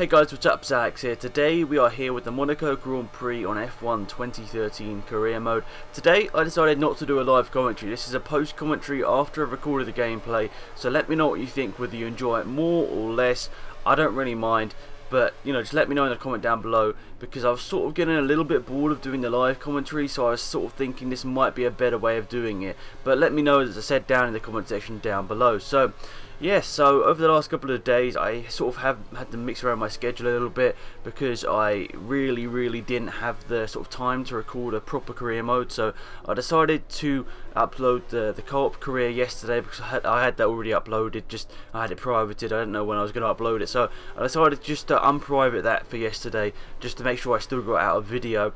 Hey guys, what's up? Zax here. Today we are here with the Monaco Grand Prix on F1 2013 career mode. Today I decided not to do a live commentary. This is a post commentary after I've recorded the gameplay, so let me know what you think, whether you enjoy it more or less. I don't really mind, but you know, just let me know in the comment down below, because I was sort of getting a little bit bored of doing the live commentary, so I was sort of thinking this might be a better way of doing it. But let me know, as I said, down in the comment section down below. So yes, so over the last couple of days I sort of have had to mix around my schedule a little bit, because I really didn't have the sort of time to record a proper career mode. So I decided to upload the co-op career yesterday, because I had that already uploaded, just I had it privated. I didn't know when I was going to upload it, so I decided just to unprivate that for yesterday, just to make sure I still got out a video.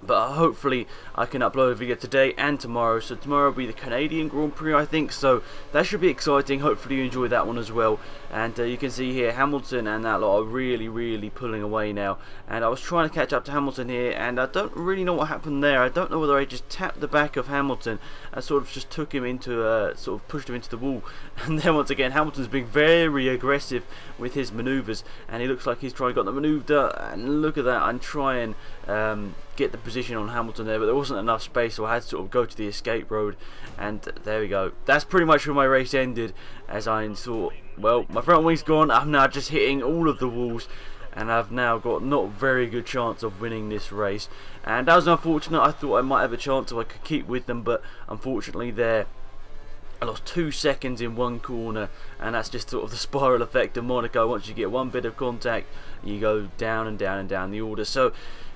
But hopefully I can upload a video today and tomorrow. So tomorrow will be the Canadian Grand Prix, I think, so that should be exciting. Hopefully you enjoy that one as well. And you can see here Hamilton and that lot are really pulling away now, and I was trying to catch up to Hamilton here, and I don't really know what happened there. I don't know whether I just tapped the back of Hamilton and sort of just took him into sort of pushed him into the wall, and then once again Hamilton's being very aggressive with his maneuvers, and he looks like he's trying to get the maneuver, and look at that, I'm trying get the position on Hamilton there, but there wasn't enough space, so I had to sort of go to the escape road, and there we go. That's pretty much where my race ended, as I thought, well, my front wing's gone, I'm now just hitting all of the walls, and I've now got not a very good chance of winning this race. And that was unfortunate. I thought I might have a chance if I could keep with them, but unfortunately there I lost 2 seconds in one corner, and that's just sort of the spiral effect of Monaco. Once you get one bit of contact, you go down and down the order. So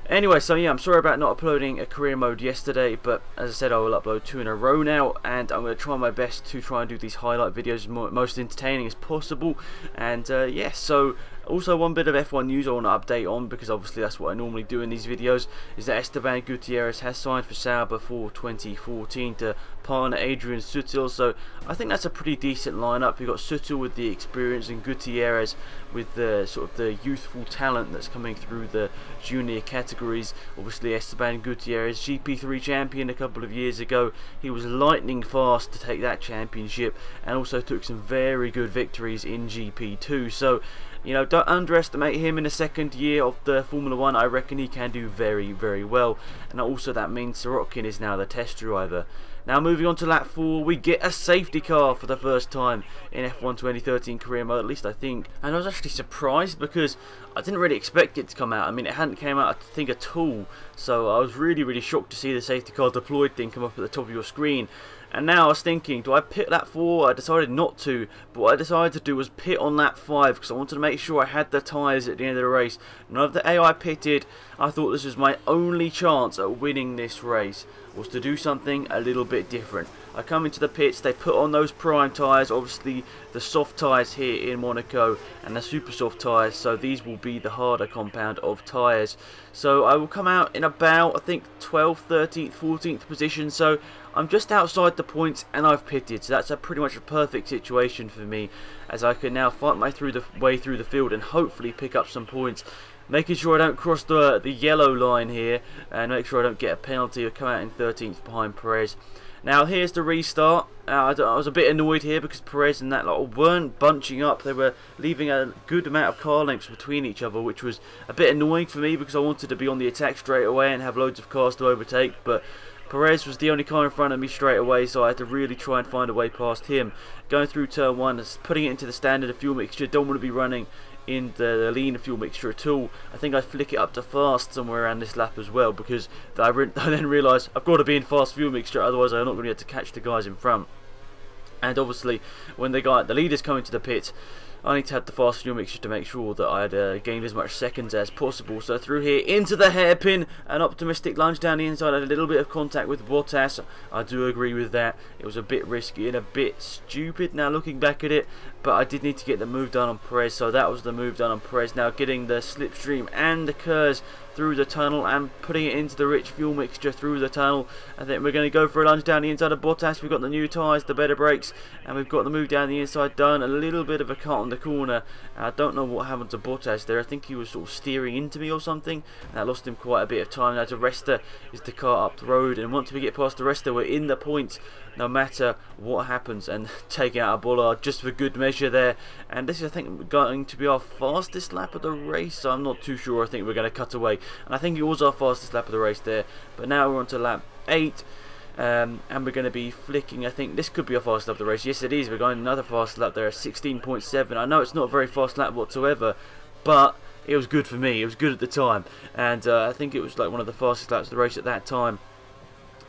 anyway, so yeah, I'm sorry about not uploading a career mode yesterday, but as I said, I will upload 2 in a row now, and I'm going to try my best to try and do these highlight videos most entertaining as possible. And yeah, so also one bit of F1 news I want to update on, because obviously that's what I normally do in these videos, is that Esteban Gutierrez has signed for Sauber for 2014 to partner Adrian Sutil. So I think that's a pretty decent lineup. You've got Sutil with the experience and Gutierrez with the sort of the youthful talent that's coming through the junior categories. Obviously Esteban Gutierrez, GP3 champion a couple of years ago. He was lightning fast to take that championship, and also took some very good victories in GP2. So you know, don't underestimate him in the second year of the Formula 1. I reckon he can do very well. And also that means Sorokin is now the test driver. Now moving on to lap 4, we get a safety car for the first time in F1 2013 career mode, at least I think. And I was actually surprised, because I didn't really expect it to come out. I mean, it hadn't came out, I think, at all. So I was really shocked to see the safety car deployed thing come up at the top of your screen. And now I was thinking, do I pit lap 4? I decided not to, but what I decided to do was pit on lap 5, because I wanted to make sure I had the tyres at the end of the race. None of the AI pitted. I thought this was my only chance at winning this race, was to do something a little bit different. I come into the pits, they put on those prime tyres, obviously the soft tyres here in Monaco, and the super soft tyres, so these will be the harder compound of tyres. So I will come out in about, I think, 12th, 13th, 14th position, so I'm just outside the points, and I've pitted, so that's pretty much a perfect situation for me, as I can now fight my way through the field and hopefully pick up some points, making sure I don't cross the yellow line here, and make sure I don't get a penalty or come out in 13th behind Perez. Now here's the restart. I was a bit annoyed here, because Perez and that lot weren't bunching up. They were leaving a good amount of car lengths between each other, which was a bit annoying for me, because I wanted to be on the attack straight away and have loads of cars to overtake. But Perez was the only car in front of me straight away, so I had to really try and find a way past him. Going through turn 1, putting it into the standard fuel mixture. Don't want to be running in the lean fuel mixture at all. I think I flick it up to fast somewhere around this lap as well, because I then realised I've got to be in fast fuel mixture, otherwise I'm not going to be able to catch the guys in front. And obviously when the leaders come into the pit, I need to have the fast fuel mixture to make sure that I had gained as much seconds as possible. So through here into the hairpin, an optimistic lunge down the inside, had a little bit of contact with Bottas. I do agree with that. It was a bit risky and a bit stupid now looking back at it, but I did need to get the move done on Perez, so that was the move done on Perez. Now getting the slipstream and the curves through the tunnel and putting it into the rich fuel mixture through the tunnel. I think we're going to go for a lunge down the inside of Bottas. We've got the new tyres, the better brakes, and we've got the move down the inside done. A little bit of a cut on the corner. I don't know what happened to Bottas there. I think he was sort of steering into me or something, and that lost him quite a bit of time. Now the Resta is the car up the road, and once we get past the Resta, we're in the points no matter what happens, and taking out a Bollard just for good measure there. And this is, I think, going to be our fastest lap of the race, so I'm not too sure. I think we're going to cut away, and I think it was our fastest lap of the race there. But now we're on to lap 8, and we're going to be flicking. I think this could be our fastest lap of the race. Yes, it is. We're going another fast lap there at 16.7. I know it's not a very fast lap whatsoever, but it was good for me. It was good at the time, and I think it was like one of the fastest laps of the race at that time.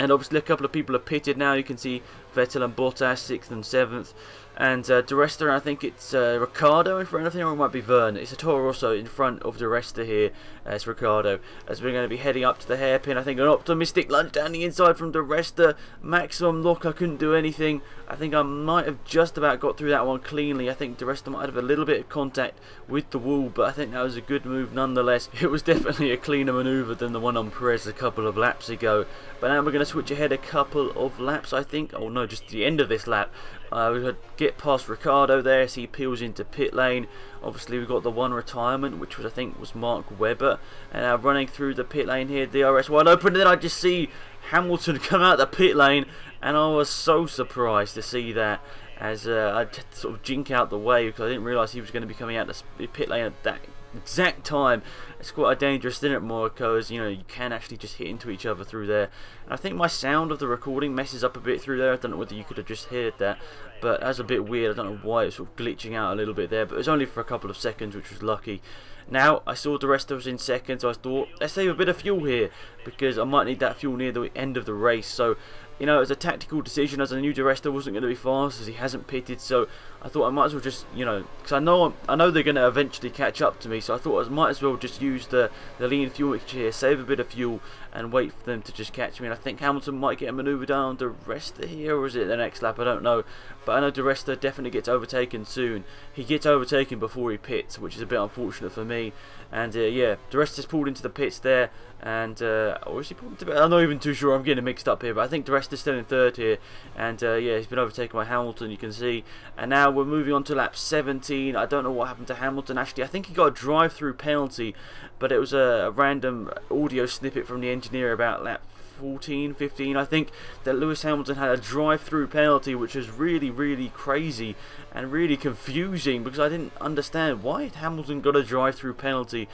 And obviously a couple of people are pitted now. You can see Vettel and Bottas 6th and 7th. And Di Resta, I think it's Ricciardo in front of him, or it might be Verne. It's a Toro Rosso in front of Di Resta here. It's Ricciardo. As we're going to be heading up to the hairpin. I think an optimistic lunge down the inside from Di Resta. Maximum lock, I couldn't do anything. I think I might have just about got through that one cleanly. I think Di Resta might have a little bit of contact with the wall, but I think that was a good move nonetheless. It was definitely a cleaner manoeuvre than the one on Prix a couple of laps ago. But now we're going to switch ahead a couple of laps, I think. Oh no, just the end of this lap. We're going to get past Ricciardo there as he peels into pit lane. Obviously we've got the one retirement, which was, I think, was Mark Webber. And now running through the pit lane here, DRS wide open, and then I just see Hamilton come out the pit lane, and I was so surprised to see that, as I sort of jink out the way because I didn't realise he was going to be coming out the pit lane at that exact time. It's quite a dangerous thing at Monaco, as you know, you can actually just hit into each other through there. And I think my sound of the recording messes up a bit through there. I don't know whether you could have just heard that, but that's a bit weird. I don't know why it's sort of glitching out a little bit there, but it was only for a couple of seconds, which was lucky. Now I saw the rest of us in second, so I thought, let's save a bit of fuel here, because I might need that fuel near the end of the race. So, you know, it was a tactical decision, as I knew Di Resta wasn't going to be fast, as he hasn't pitted. So I thought I might as well just, you know, because I know they're going to eventually catch up to me. So I thought I might as well just use the lean fuel mixture here, save a bit of fuel, and wait for them to just catch me. And I think Hamilton might get a manoeuvre down on Di Resta here, or is it the next lap? I don't know. But I know Di Resta definitely gets overtaken soon. He gets overtaken before he pits, which is a bit unfortunate for me. And yeah, Di Resta's pulled into the pits there, and or is he pulled into the pits? I'm not even too sure. I'm getting mixed up here, but I think Di Resta's still in third here. And yeah, he's been overtaken by Hamilton, you can see. And now we're moving on to lap 17. I don't know what happened to Hamilton. Actually, I think he got a drive-through penalty, but it was a random audio snippet from the engineer about lap 14, 15, I think, that Lewis Hamilton had a drive-through penalty, which was really, really crazy and really confusing, because I didn't understand why Hamilton got a drive-through penalty.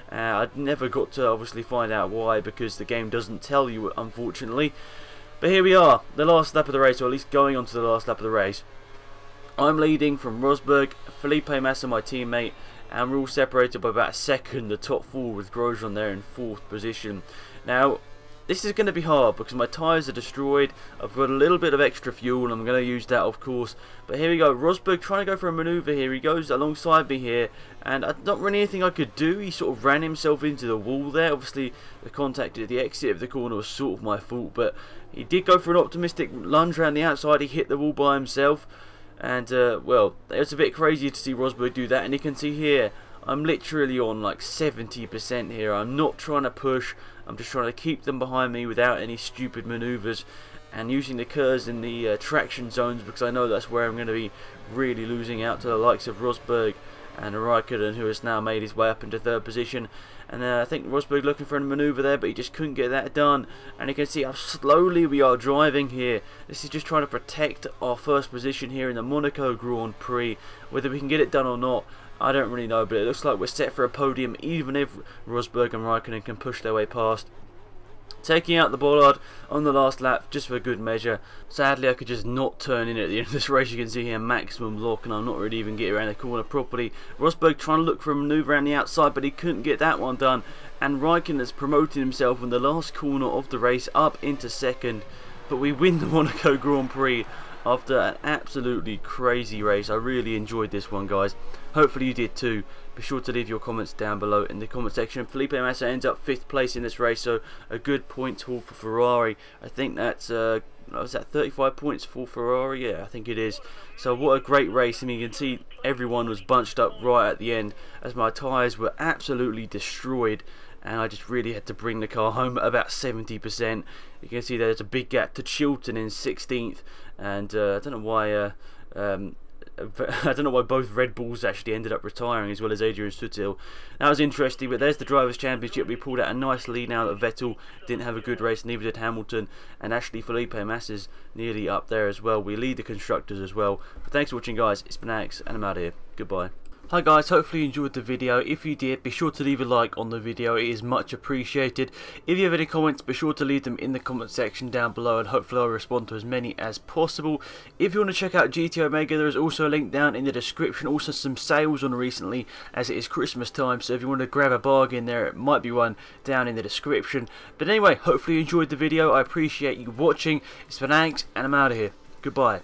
I never got to obviously find out why, because the game doesn't tell you, unfortunately. But here we are, the last lap of the race, or at least going on to the last lap of the race. I'm leading from Rosberg, Felipe Massa, my teammate, and we're all separated by about a second, the top four, with Grosjean there in 4th position. Now, this is going to be hard because my tyres are destroyed. I've got a little bit of extra fuel, and I'm going to use that, of course. But here we go. Rosberg trying to go for a manoeuvre here. He goes alongside me here, and not really anything I could do. He sort of ran himself into the wall there. Obviously, the contact at the exit of the corner was sort of my fault, but he did go for an optimistic lunge around the outside. He hit the wall by himself, and well, it's a bit crazy to see Rosberg do that. And you can see here, I'm literally on like 70% here. I'm not trying to push. I'm just trying to keep them behind me without any stupid manoeuvres, and using the curves in the traction zones, because I know that's where I'm going to be really losing out to the likes of Rosberg and Raikkonen, who has now made his way up into 3rd position. And I think Rosberg looking for a manoeuvre there, but he just couldn't get that done. And you can see how slowly we are driving here. This is just trying to protect our 1st position here in the Monaco Grand Prix. Whether we can get it done or not, I don't really know, but it looks like we're set for a podium, even if Rosberg and Raikkonen can push their way past. Taking out the bollard on the last lap, just for good measure. Sadly, I could just not turn in at the end of this race. You can see here, maximum lock, and I'm not really even getting around the corner properly. Rosberg trying to look for a manoeuvre around the outside, but he couldn't get that one done. And Raikkonen has promoted himself in the last corner of the race up into 2nd. But we win the Monaco Grand Prix after an absolutely crazy race. I really enjoyed this one, guys. Hopefully you did too. Be sure to leave your comments down below in the comment section. Felipe Massa ends up 5th place in this race, so a good points haul for Ferrari. I think that's was that 35 points for Ferrari? Yeah, I think it is. So what a great race. I mean, you can see everyone was bunched up right at the end, as my tyres were absolutely destroyed. and I just really had to bring the car home at about 70%. You can see there's a big gap to Chilton in 16th, and I don't know why I don't know why both Red Bulls actually ended up retiring, as well as Adrian Sutil. That was interesting, but there's the Drivers' Championship. We pulled out a nice lead now that Vettel didn't have a good race, neither did Hamilton, and actually Felipe Massa's nearly up there as well. We lead the Constructors as well. But thanks for watching, guys. It's been Alex, and I'm out of here. Goodbye. Hi guys, hopefully you enjoyed the video. If you did, be sure to leave a like on the video, it is much appreciated. If you have any comments, be sure to leave them in the comment section down below, and hopefully I'll respond to as many as possible. If you want to check out GT Omega, there is also a link down in the description. Also some sales on recently, as it is Christmas time, so if you want to grab a bargain there, it might be one down in the description. But anyway, hopefully you enjoyed the video. I appreciate you watching. It's been Alex, and I'm out of here. Goodbye.